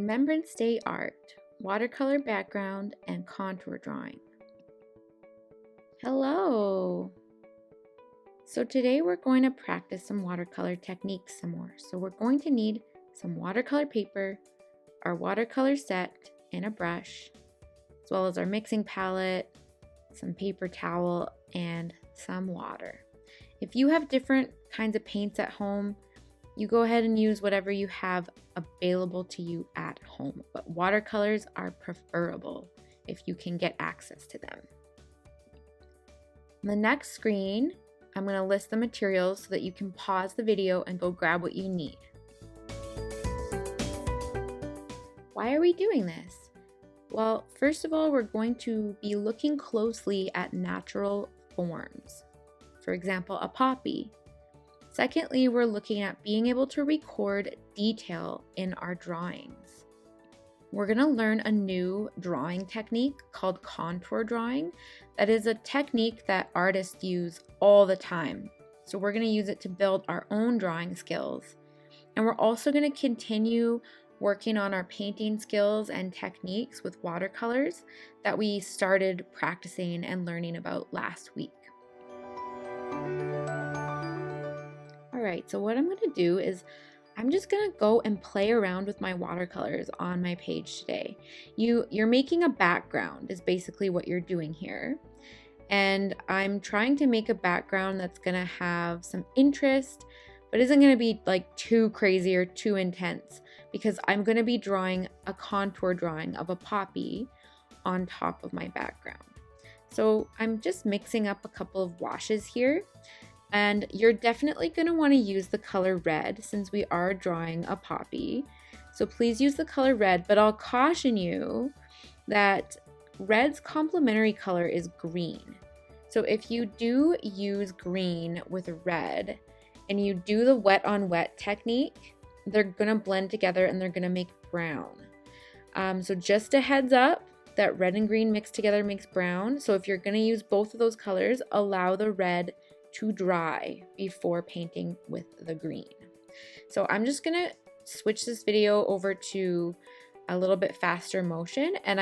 Remembrance Day art, watercolor background, and contour drawing. Hello! So today we're going to practice some watercolor techniques some more. So we're going to need some watercolor paper, our watercolor set, and a brush, as well as our mixing palette, some paper towel, and some water. If you have different kinds of paints at home, you go ahead and use whatever you have available to you at home, but watercolors are preferable if you can get access to them. On the next screen, I'm going to list the materials so that you can pause the video and go grab what you need. Why are we doing this? Well, first of all, we're going to be looking closely at natural forms. For example, a poppy. Secondly, we're looking at being able to record detail in our drawings. We're going to learn a new drawing technique called contour drawing. That is a technique that artists use all the time. So we're going to use it to build our own drawing skills. And we're also going to continue working on our painting skills and techniques with watercolors that we started practicing and learning about last week. Alright, so what I'm going to do is I'm just going to go and play around with my watercolors on my page today. You're making a background is basically what you're doing here. And I'm trying to make a background that's going to have some interest, but isn't going to be like too crazy or too intense, because I'm going to be drawing a contour drawing of a poppy on top of my background. So I'm just mixing up a couple of washes here. And you're definitely going to want to use the color red since we are drawing a poppy. So please use the color red, but I'll caution you that red's complementary color is green. So if you do use green with red and you do the wet on wet technique, they're going to blend together and they're going to make brown. So just a heads up that red and green mixed together makes brown. So if you're going to use both of those colors, allow the red to dry before painting with the green. So I'm just gonna switch this video over to a little bit faster motion, and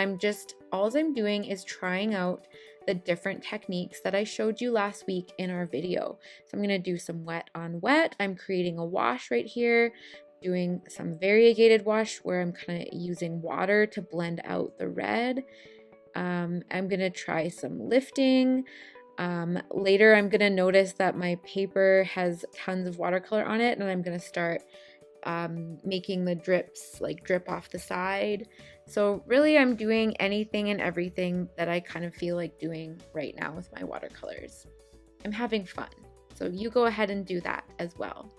all I'm doing is trying out the different techniques that I showed you last week in our video. So I'm gonna do some wet on wet. I'm creating a wash right here, doing some variegated wash where I'm kind of using water to blend out the red. I'm gonna try some lifting. Later I'm going to notice that my paper has tons of watercolor on it, and I'm going to start making the drips like drip off the side. So really I'm doing anything and everything that I kind of feel like doing right now with my watercolors. I'm having fun. So you go ahead and do that as well.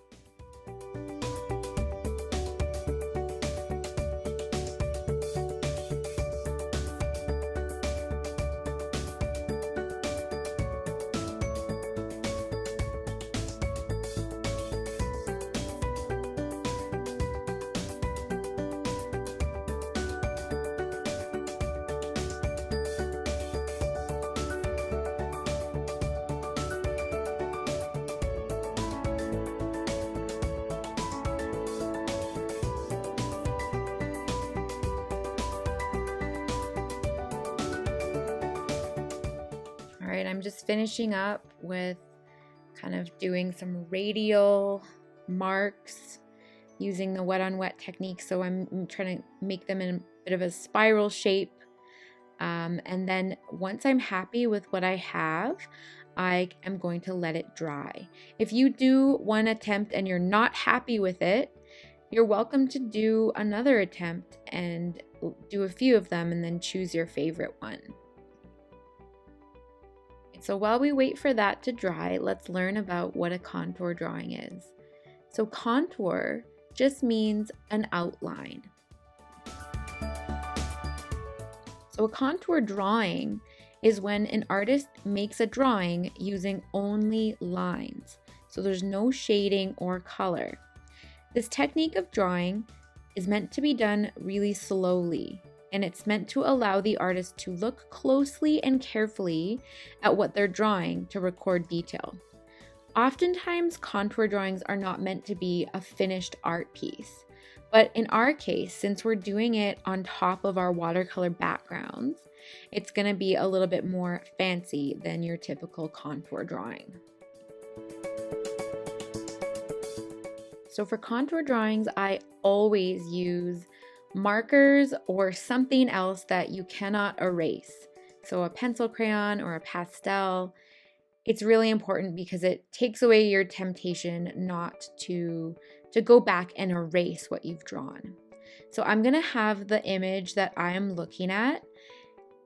Alright, I'm just finishing up with kind of doing some radial marks using the wet on wet technique. So I'm trying to make them in a bit of a spiral shape. And then once I'm happy with what I have, I am going to let it dry. If you do one attempt and you're not happy with it, you're welcome to do another attempt and do a few of them and then choose your favorite one. So while we wait for that to dry, let's learn about what a contour drawing is. So contour just means an outline. So a contour drawing is when an artist makes a drawing using only lines. So there's no shading or color. This technique of drawing is meant to be done really slowly, and it's meant to allow the artist to look closely and carefully at what they're drawing to record detail. Oftentimes, contour drawings are not meant to be a finished art piece, But in our case, since we're doing it on top of our watercolor backgrounds, it's going to be a little bit more fancy than your typical contour drawing. So for contour drawings, I always use markers or something else that you cannot erase. So a pencil crayon or a pastel. It's really important because it takes away your temptation not to go back and erase what you've drawn. So I'm going to have the image that I am looking at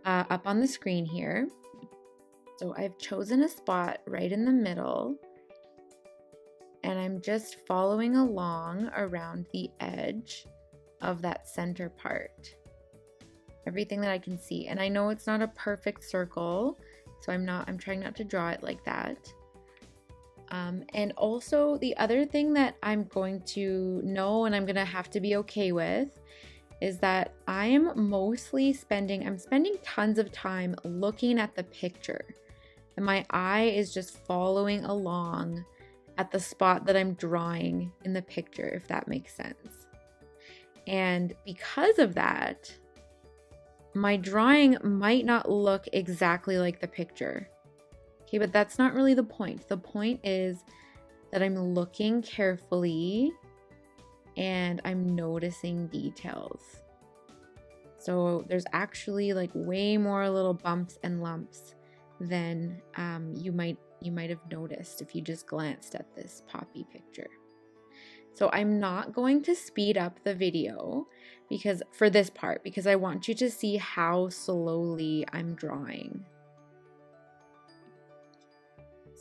up on the screen here. So I've chosen a spot right in the middle, and I'm just following along around the edge of that center part. Everything that I can see. And I know it's not a perfect circle, so I'm trying not to draw it like that. And also the other thing that I'm going to know and I'm going to have to be okay with is that I'm spending tons of time looking at the picture. And my eye is just following along at the spot that I'm drawing in the picture, if that makes sense. And because of that, my drawing might not look exactly like the picture. Okay, but that's not really the point. The point is that I'm looking carefully and I'm noticing details. So there's actually like way more little bumps and lumps than you might have noticed if you just glanced at this poppy picture. So I'm not going to speed up the video for this part because I want you to see how slowly I'm drawing.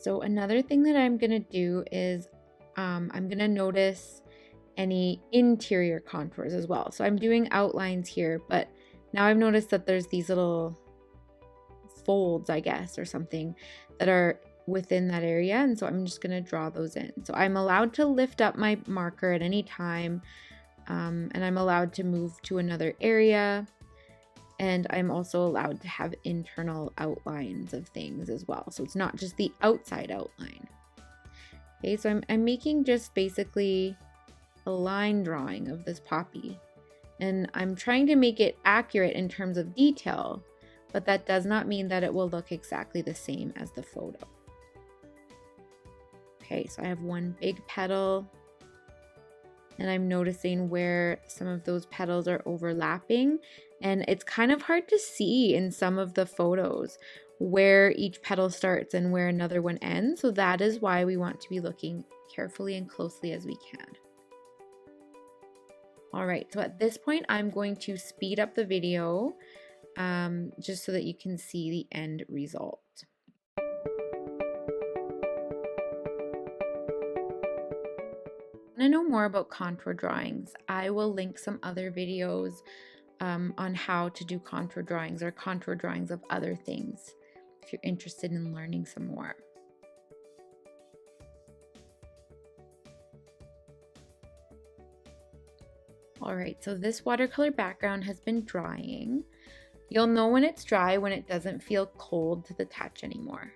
So another thing that I'm going to do is I'm going to notice any interior contours as well. So I'm doing outlines here, but now I've noticed that there's these little folds, I guess, or something that are within that area, and so I'm just going to draw those in. So I'm allowed to lift up my marker at any time, and I'm allowed to move to another area, and I'm also allowed to have internal outlines of things as well. So it's not just the outside outline. Okay, so I'm making just basically a line drawing of this poppy, and I'm trying to make it accurate in terms of detail, but that does not mean that it will look exactly the same as the photo. Okay, so I have one big petal, and I'm noticing where some of those petals are overlapping, and it's kind of hard to see in some of the photos where each petal starts and where another one ends, so that is why we want to be looking carefully and closely as we can. All right, so at this point I'm going to speed up the video just so that you can see the end result. Want to know more about contour drawings? I will link some other videos on how to do contour drawings or contour drawings of other things if you're interested in learning some more. All right, so this watercolor background has been drying. You'll know when it's dry when it doesn't feel cold to the touch anymore.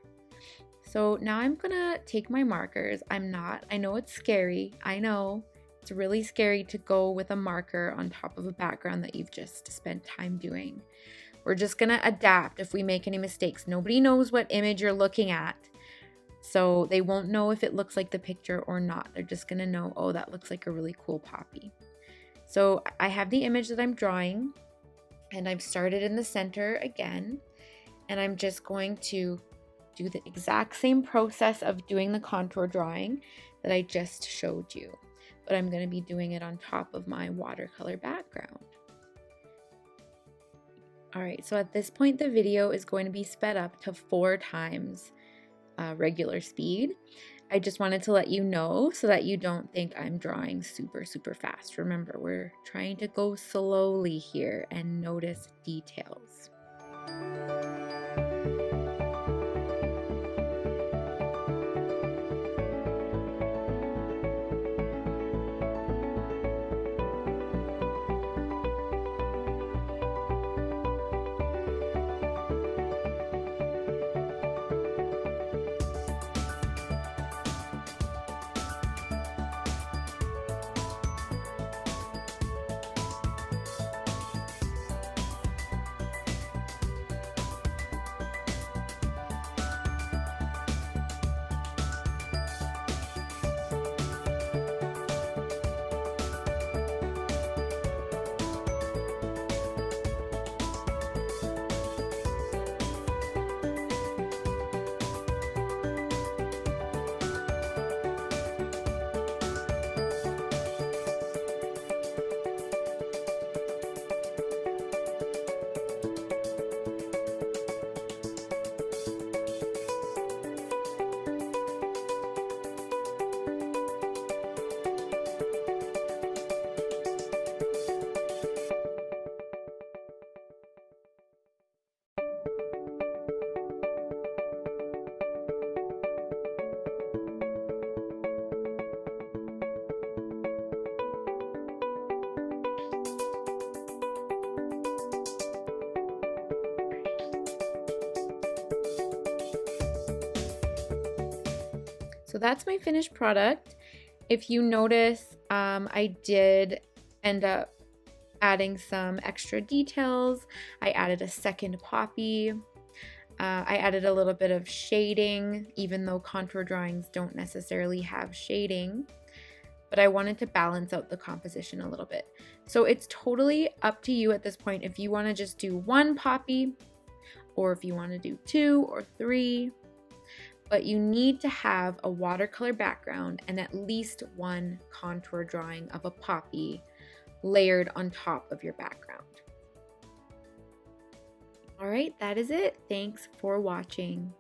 So now I'm gonna take my markers. I know it's scary. I know it's really scary to go with a marker on top of a background that you've just spent time doing. We're just gonna adapt if we make any mistakes. Nobody knows what image you're looking at, so they won't know if it looks like the picture or not. They're just gonna know, oh, that looks like a really cool poppy. So I have the image that I'm drawing, and I've started in the center again, and I'm just going to do the exact same process of doing the contour drawing that I just showed you, but I'm going to be doing it on top of my watercolor background. All right, so at this point the video is going to be sped up to 4 times regular speed. I just wanted to let you know so that you don't think I'm drawing super fast. Remember, we're trying to go slowly here and notice details. So that's my finished product. If you notice, I did end up adding some extra details. I added a second poppy. I added a little bit of shading, even though contour drawings don't necessarily have shading. But I wanted to balance out the composition a little bit. So it's totally up to you at this point if you want to just do one poppy or if you want to do 2 or 3. But you need to have a watercolor background and at least one contour drawing of a poppy layered on top of your background. All right, that is it. Thanks for watching.